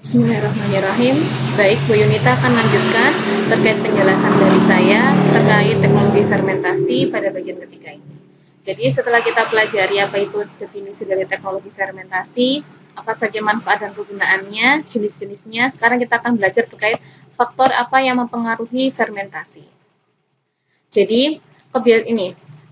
Bismillahirrahmanirrahim. Baik, Bu Yunita akan lanjutkan terkait penjelasan dari saya terkait teknologi fermentasi pada bagian ketiga ini. Jadi setelah kita pelajari apa itu definisi dari teknologi fermentasi, apa saja manfaat dan kegunaannya, jenis-jenisnya, sekarang kita akan belajar terkait faktor apa yang mempengaruhi fermentasi. Jadi,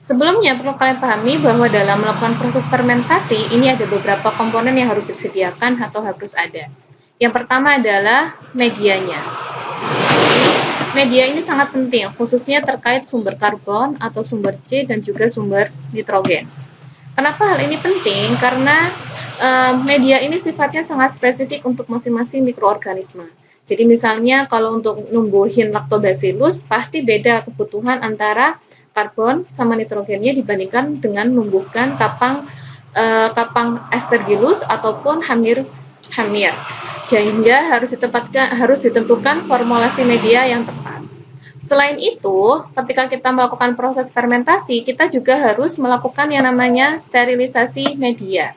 sebelumnya perlu kalian pahami bahwa dalam melakukan proses fermentasi, ini ada beberapa komponen yang harus disediakan atau harus ada. Yang pertama adalah medianya. Media ini sangat penting, khususnya terkait sumber karbon atau sumber C dan juga sumber nitrogen. Kenapa hal ini penting? Karena media ini sifatnya sangat spesifik untuk masing-masing mikroorganisme. Jadi misalnya kalau untuk numbuhin lactobacillus, pasti beda kebutuhan antara karbon sama nitrogennya dibandingkan dengan numbuhkan kapang aspergillus ataupun hamir. Sehingga harus ditentukan formulasi media yang tepat. Selain itu, ketika kita melakukan proses fermentasi, kita juga harus melakukan yang namanya sterilisasi media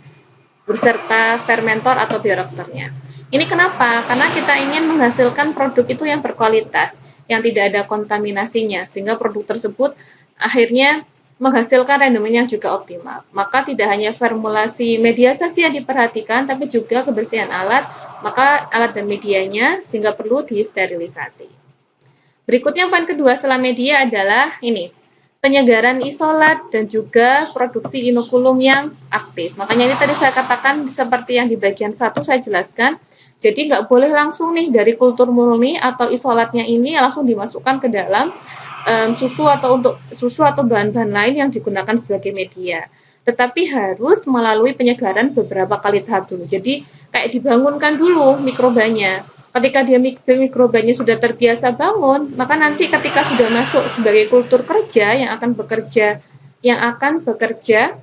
beserta fermentor atau bioreaktornya. Ini kenapa? Karena kita ingin menghasilkan produk itu yang berkualitas, yang tidak ada kontaminasinya, sehingga produk tersebut akhirnya menghasilkan rendemen yang juga optimal. Maka tidak hanya formulasi media saja yang diperhatikan, tapi juga kebersihan alat, maka alat dan medianya, sehingga perlu disterilisasi. Berikutnya poin kedua setelah media adalah ini, penyegaran isolat dan juga produksi inokulum yang aktif. Makanya ini tadi saya katakan seperti yang di bagian 1 saya jelaskan, jadi nggak boleh langsung nih dari kultur murni atau isolatnya ini langsung dimasukkan ke dalam susu atau bahan-bahan lain yang digunakan sebagai media. Tetapi harus melalui penyegaran beberapa kali tahap dulu. Jadi kayak dibangunkan dulu mikrobanya. Ketika mikrobanya sudah terbiasa bangun, maka nanti ketika sudah masuk sebagai kultur kerja yang akan bekerja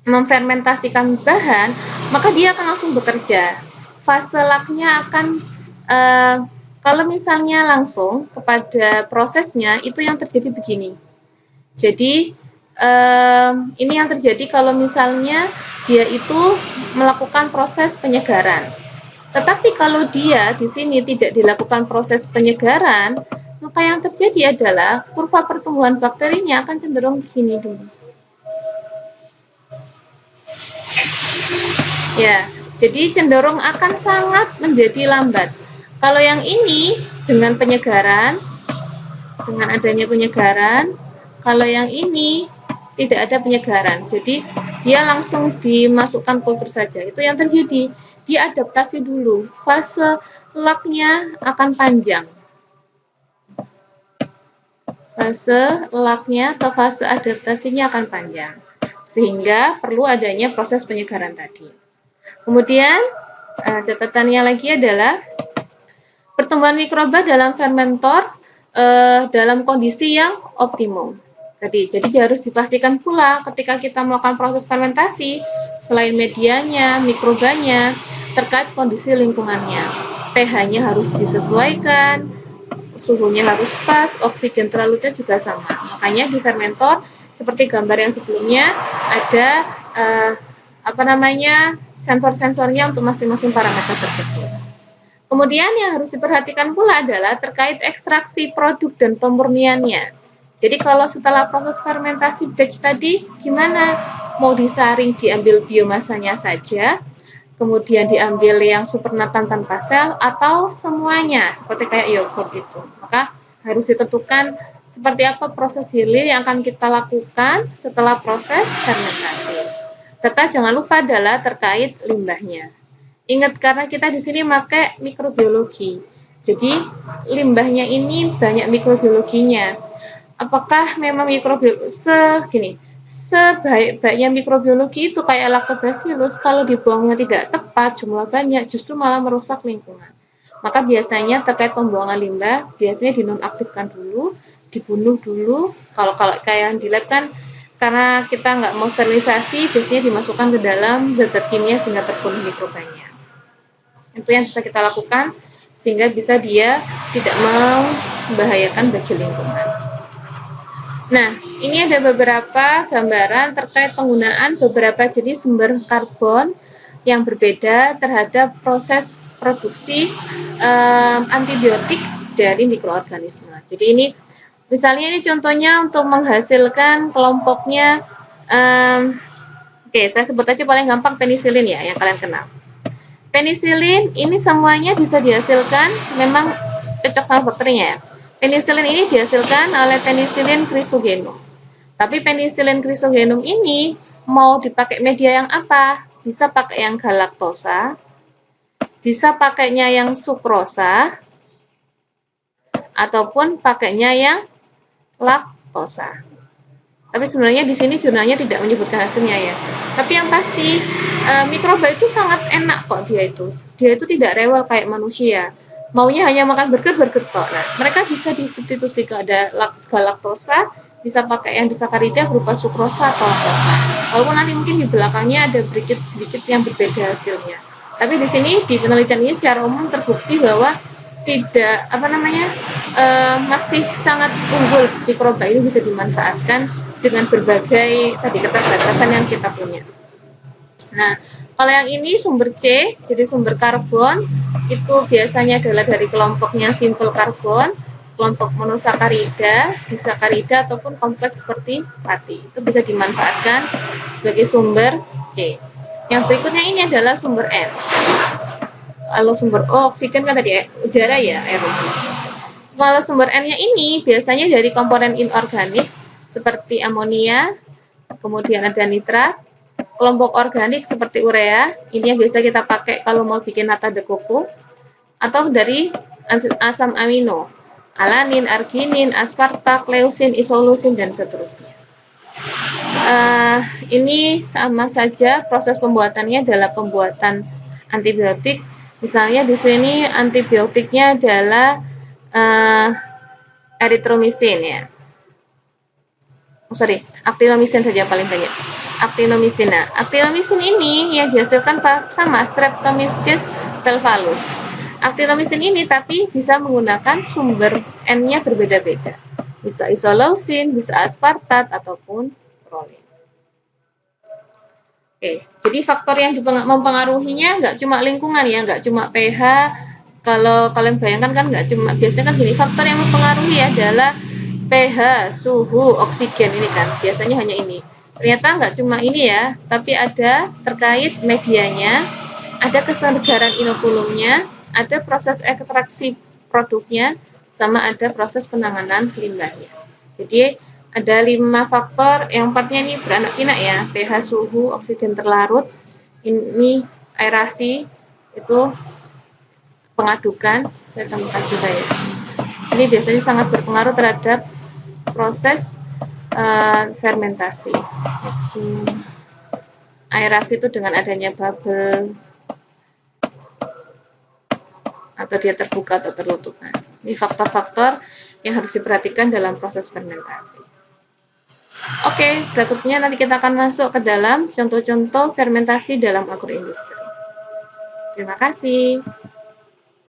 memfermentasikan bahan, maka dia akan langsung bekerja. Fase laknya akan kalau misalnya langsung kepada prosesnya, itu yang terjadi begini. Jadi, ini yang terjadi kalau misalnya dia itu melakukan proses penyegaran. Tetapi kalau dia di sini tidak dilakukan proses penyegaran, maka yang terjadi adalah kurva pertumbuhan bakterinya akan cenderung begini dulu. Ya, jadi cenderung akan sangat menjadi lambat. Kalau yang ini dengan adanya penyegaran, kalau yang ini tidak ada penyegaran, jadi dia langsung dimasukkan kultur saja. Itu yang terjadi, dia adaptasi dulu, fase laknya akan panjang. Fase laknya atau fase adaptasinya akan panjang, sehingga perlu adanya proses penyegaran tadi. Kemudian, catatannya lagi adalah pertumbuhan mikroba dalam fermentor dalam kondisi yang optimum. Jadi harus dipastikan pula ketika kita melakukan proses fermentasi, selain medianya, mikrobanya, terkait kondisi lingkungannya. pH-nya harus disesuaikan, suhunya harus pas, oksigen terlalunya juga sama. Makanya di fermentor, seperti gambar yang sebelumnya, ada sensor-sensornya untuk masing-masing parameter tersebut. Kemudian yang harus diperhatikan pula adalah terkait ekstraksi produk dan pemurniannya. Jadi kalau setelah proses fermentasi batch tadi, gimana? Mau disaring diambil biomasanya saja, kemudian diambil yang supernatan tanpa sel, atau semuanya, seperti kayak yogurt itu. Maka harus ditentukan seperti apa proses hilir yang akan kita lakukan setelah proses fermentasi. Serta jangan lupa adalah terkait limbahnya. Ingat, karena kita di sini pakai mikrobiologi. Jadi limbahnya ini banyak mikrobiologinya. Apakah memang sebaik-baiknya mikrobiologi itu kayak lactobacillus, kalau dibuangnya tidak tepat, jumlah banyak, justru malah merusak lingkungan. Maka biasanya terkait pembuangan limbah, biasanya dinonaktifkan dulu, dibunuh dulu. Kalau kayak yang di lab kan, karena kita nggak mau sterilisasi, biasanya dimasukkan ke dalam zat-zat kimia sehingga terbunuh mikrobanya. Itu yang bisa kita lakukan sehingga bisa dia tidak membahayakan bagi lingkungan. Nah, ini ada beberapa gambaran terkait penggunaan beberapa jenis sumber karbon yang berbeda terhadap proses produksi antibiotik dari mikroorganisme. Jadi ini misalnya ini contohnya untuk menghasilkan kelompoknya, oke, saya sebut aja paling gampang penisilin ya, yang kalian kenal. Penisilin ini semuanya bisa dihasilkan, memang cocok sama bakterinya ya. Penisilin ini dihasilkan oleh penisilin chrysogenum. Tapi penisilin chrysogenum ini mau dipakai media yang apa? Bisa pakai yang galaktosa, bisa pakainya yang sukrosa, ataupun pakainya yang laktosa. Tapi sebenarnya di sini jurnalnya tidak menyebutkan hasilnya ya. Tapi yang pasti mikroba itu sangat enak kok dia itu. Dia itu tidak rewel kayak manusia. Maunya hanya makan burger tok. Nah, mereka bisa disubstitusi ke ada galaktosa, bisa pakai yang disakarida berupa sukrosa atau laktosa. Walaupun nanti mungkin di belakangnya ada sedikit yang berbeda hasilnya. Tapi di sini di penelitian ini secara umum terbukti bahwa tidak masih sangat unggul, mikroba ini bisa dimanfaatkan dengan berbagai tadi keterbatasan yang kita punya. Nah, kalau yang ini sumber C, jadi sumber karbon itu biasanya adalah dari kelompoknya simple karbon, kelompok monosakarida, disakarida ataupun kompleks seperti pati. Itu bisa dimanfaatkan sebagai sumber C. Yang berikutnya ini adalah sumber N. Kalau sumber O, oksigen kan tadi udara ya, aerobik. Kalau sumber N-nya ini biasanya dari komponen inorganik seperti amonia, kemudian ada nitrat, kelompok organik seperti urea, ini yang biasa kita pakai kalau mau bikin nata de coco, atau dari asam amino, alanin, arginin, aspartat, leusin, isoleusin, dan seterusnya. Ini sama saja proses pembuatannya adalah pembuatan antibiotik. Misalnya di sini antibiotiknya adalah eritromisin ya. Actinomycin saja paling banyak. Actinomycin. Nah, actinomycin ini yang dihasilkan sama Streptomyces phelvalus. Actinomycin ini tapi bisa menggunakan sumber N-nya berbeda-beda. Bisa isoleusin, bisa aspartat ataupun prolin. Oke, jadi faktor yang mempengaruhinya nggak cuma lingkungan ya, nggak cuma pH. Kalau kalian bayangkan kan nggak cuma, biasanya kan gini, faktor yang mempengaruhi adalah pH, suhu, oksigen ini kan, biasanya hanya ini. Ternyata nggak cuma ini ya, tapi ada terkait medianya, ada kesegaran inokulumnya, ada proses ekstraksi produknya, sama ada proses penanganan limbahnya. Jadi ada 5 faktor, yang 4-nya ini beranak pinak ya, pH, suhu, oksigen terlarut, ini aerasi, itu pengadukan, saya tambahkan juga ya. Ini biasanya sangat berpengaruh terhadap proses fermentasi. Aerasi itu dengan adanya bubble, atau dia terbuka atau tertutup. Nah, ini faktor-faktor yang harus diperhatikan dalam proses fermentasi. Oke, berikutnya nanti kita akan masuk ke dalam contoh-contoh fermentasi dalam agroindustri. Terima kasih.